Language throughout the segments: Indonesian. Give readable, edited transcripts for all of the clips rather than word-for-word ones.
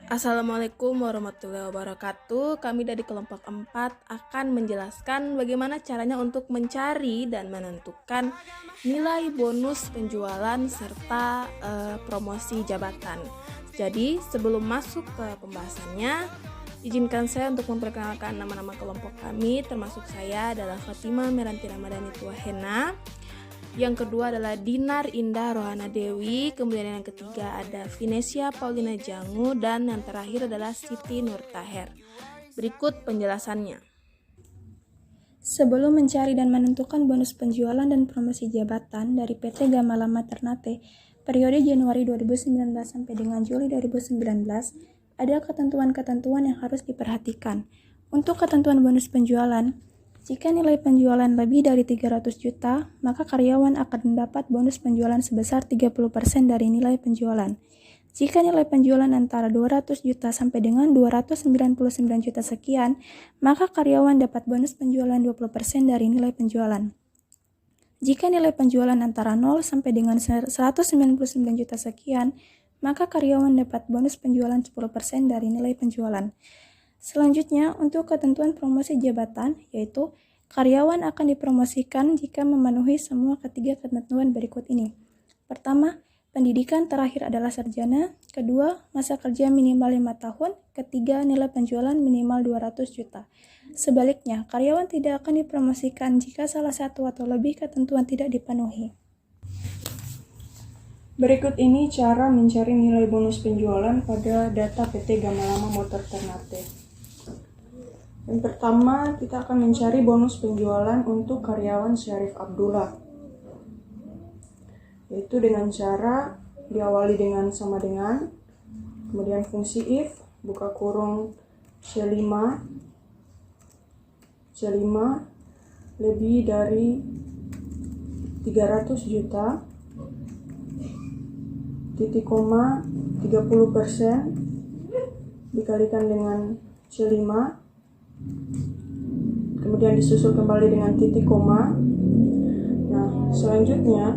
Assalamualaikum warahmatullahi wabarakatuh. Kami dari kelompok 4 akan menjelaskan bagaimana caranya untuk mencari dan menentukan nilai bonus penjualan serta promosi jabatan. Jadi, sebelum masuk ke pembahasannya, izinkan saya untuk memperkenalkan nama-nama kelompok kami, termasuk saya adalah Fatima Meranti Ramadhani Tuahena. Yang kedua adalah Dinar Indah Rohana Dewi, kemudian yang ketiga ada Vinesia Paulina Jangu, dan yang terakhir adalah Siti Nur Taher. Berikut penjelasannya. Sebelum mencari dan menentukan bonus penjualan dan promosi jabatan dari PT Gamalama Ternate periode Januari 2019 sampai dengan Juli 2019, ada ketentuan-ketentuan yang harus diperhatikan. Untuk ketentuan bonus penjualan, jika nilai penjualan lebih dari 300 juta, maka karyawan akan mendapat bonus penjualan sebesar 30% dari nilai penjualan. Jika nilai penjualan antara 200 juta sampai dengan 299 juta sekian, maka karyawan dapat bonus penjualan 20% dari nilai penjualan. Jika nilai penjualan antara 0 sampai dengan 199 juta sekian, maka karyawan dapat bonus penjualan 10% dari nilai penjualan. Selanjutnya, untuk ketentuan promosi jabatan, yaitu karyawan akan dipromosikan jika memenuhi semua ketiga ketentuan berikut ini. Pertama, pendidikan terakhir adalah sarjana. Kedua, masa kerja minimal 5 tahun. Ketiga, nilai penjualan minimal 200 juta. Sebaliknya, karyawan tidak akan dipromosikan jika salah satu atau lebih ketentuan tidak dipenuhi. Berikut ini cara mencari nilai bonus penjualan pada data PT Gamalama Motor Ternate. Yang pertama, kita akan mencari bonus penjualan untuk karyawan Syarif Abdullah, yaitu dengan cara diawali dengan sama dengan, kemudian fungsi if, buka kurung C5 lebih dari 300 juta, titik koma 30% dikalikan dengan C5, kemudian disusul kembali dengan titik koma. Nah, selanjutnya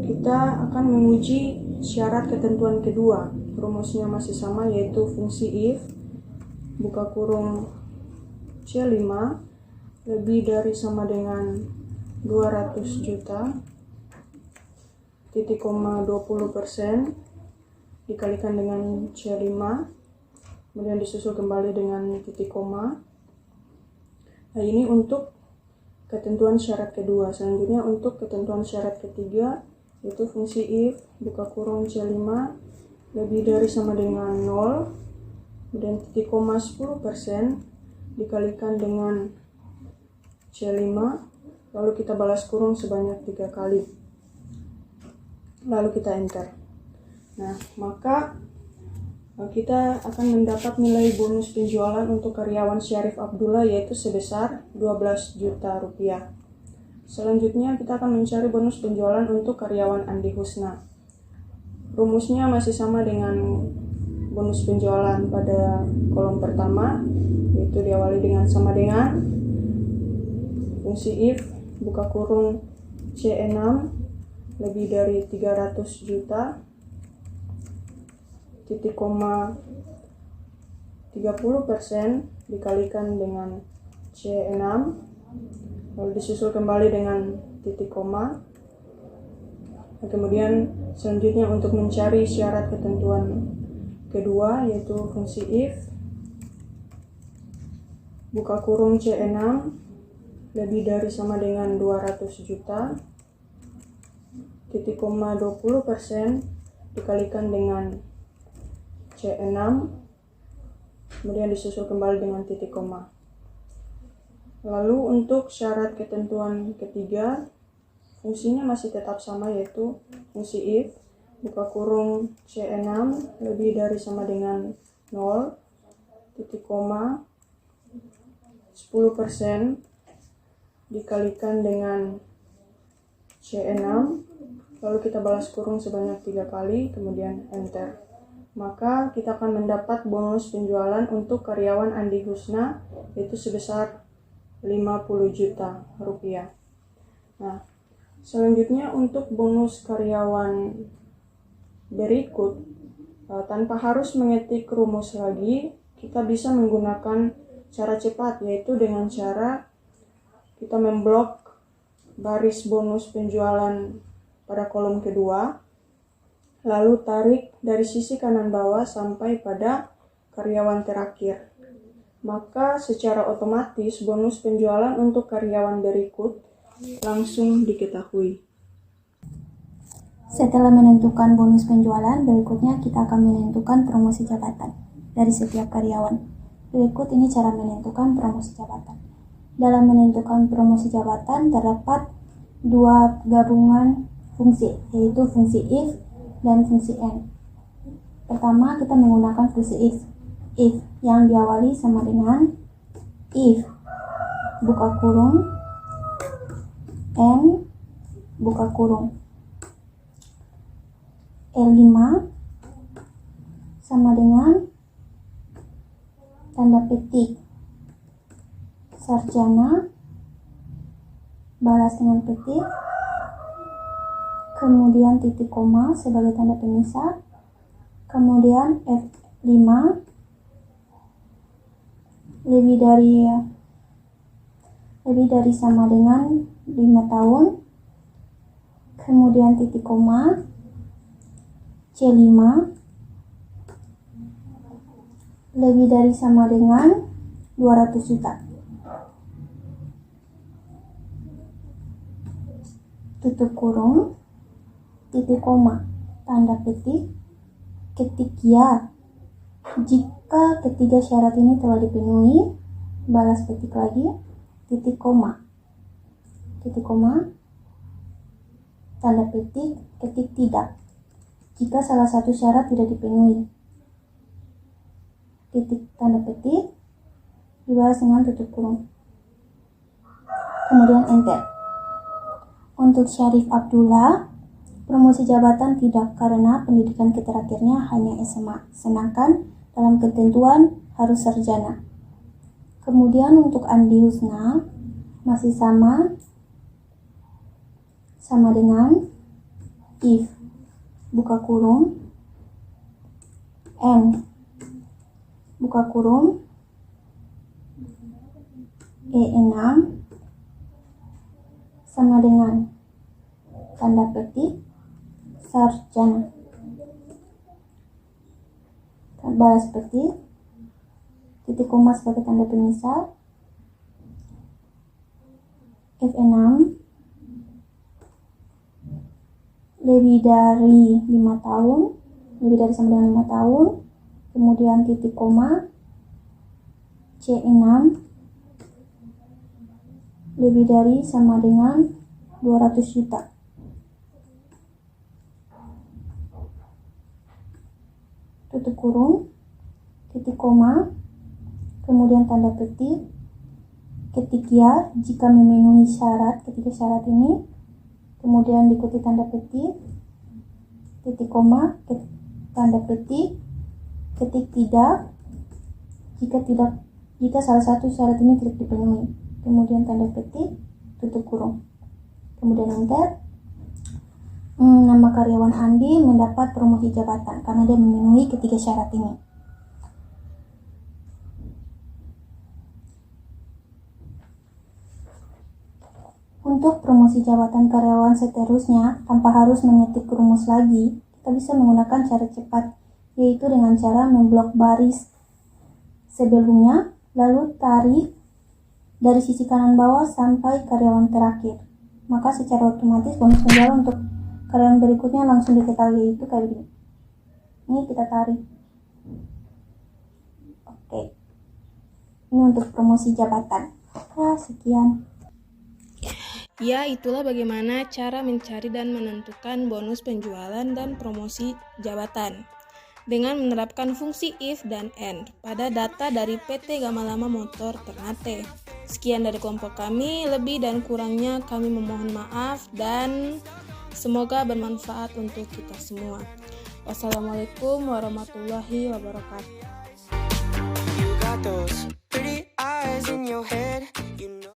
kita akan menguji syarat ketentuan kedua. Rumusnya masih sama, yaitu fungsi if, buka kurung C5 lebih dari sama dengan 200 juta, titik koma 20% dikalikan dengan C5, kemudian disusul kembali dengan titik koma. Nah, ini untuk ketentuan syarat kedua. Selanjutnya untuk ketentuan syarat ketiga, yaitu fungsi if, buka kurung C5 lebih dari sama dengan 0, kemudian titik koma 10% dikalikan dengan C5, lalu kita balas kurung sebanyak 3 kali. Lalu kita enter. Nah, maka kita akan mendapat nilai bonus penjualan untuk karyawan Syarif Abdullah, yaitu sebesar 12 juta rupiah. Selanjutnya kita akan mencari bonus penjualan untuk karyawan Andi Husna. Rumusnya masih sama dengan bonus penjualan pada kolom pertama, yaitu diawali dengan sama dengan fungsi if, buka kurung C6 lebih dari 300 juta, titik koma 30% dikalikan dengan C6, lalu disusul kembali dengan titik koma. Kemudian selanjutnya untuk mencari syarat ketentuan kedua, yaitu fungsi if, buka kurung C6 lebih dari sama dengan 200 juta, titik koma 20% dikalikan dengan C6, kemudian disusul kembali dengan titik koma. Lalu untuk syarat ketentuan ketiga, fungsinya masih tetap sama, yaitu fungsi if, buka kurung C6 lebih dari sama dengan 0, titik koma 10% dikalikan dengan C6, lalu kita balas kurung sebanyak 3 kali, kemudian enter. Maka kita akan mendapat bonus penjualan untuk karyawan Andi Husna, yaitu sebesar 50 juta rupiah. Nah, selanjutnya untuk bonus karyawan berikut Tanpa harus mengetik rumus lagi, kita bisa menggunakan cara cepat, yaitu dengan cara kita memblok baris bonus penjualan pada kolom kedua, lalu tarik dari sisi kanan bawah sampai pada karyawan terakhir. Maka secara otomatis bonus penjualan untuk karyawan berikut langsung diketahui. Setelah menentukan bonus penjualan, berikutnya kita akan menentukan promosi jabatan dari setiap karyawan. Berikut ini cara menentukan promosi jabatan. Dalam menentukan promosi jabatan terdapat dua gabungan fungsi, yaitu fungsi if dan fungsi and. Pertama, kita menggunakan fungsi if yang diawali sama dengan if buka kurung and buka kurung. E5 sama dengan tanda petik sarjana balas dengan petik, kemudian titik koma sebagai tanda pemisah, kemudian F5 lebih dari sama dengan 5 tahun, kemudian titik koma, C5 lebih dari sama dengan 200 juta. Tutup kurung, titik koma, tanda petik, ketik ya. Jika ketiga syarat ini telah dipenuhi, balas petik lagi, titik koma, tanda petik, ketik tidak. Jika salah satu syarat tidak dipenuhi, titik tanda petik, dibalas dengan tutup kurung. Kemudian enter. Untuk Syarif Abdullah, promosi jabatan tidak karena pendidikan terakhirnya hanya SMA, sedangkan dalam ketentuan harus sarjana. Kemudian untuk Andi Husna, masih sama dengan if buka kurung and buka kurung E6 sama dengan tanda petik sarjana, balas petik, titik koma sebagai tanda pemisah, F6 lebih dari 5 tahun, lebih dari sama dengan 5 tahun, kemudian titik koma, C6 lebih dari sama dengan 200 juta. Tutup kurung, titik koma, kemudian tanda petik, ketik ya jika memenuhi syarat, ketiga syarat ini, kemudian diikuti tanda petik, titik koma, tanda petik, ketik tidak, jika salah satu syarat ini tidak dipenuhi, kemudian tanda petik, tutup kurung, kemudian enter. Nama karyawan Andi mendapat promosi jabatan karena dia memenuhi ketiga syarat ini. Untuk promosi jabatan karyawan seterusnya, tanpa harus mengetik rumus lagi, kita bisa menggunakan cara cepat, yaitu dengan cara memblok baris sebelumnya, lalu tarik dari sisi kanan bawah sampai karyawan terakhir. Maka secara otomatis bonus penjualan untuk karyawan berikutnya langsung diketahui, yaitu kayak gini. Ini kita tarik. Oke. Ini untuk promosi jabatan. Sekian. Ya, itulah bagaimana cara mencari dan menentukan bonus penjualan dan promosi jabatan dengan menerapkan fungsi if dan and pada data dari PT Gamalama Motor Ternate. Sekian dari kelompok kami, lebih dan kurangnya kami memohon maaf dan semoga bermanfaat untuk kita semua. Wassalamualaikum warahmatullahi wabarakatuh.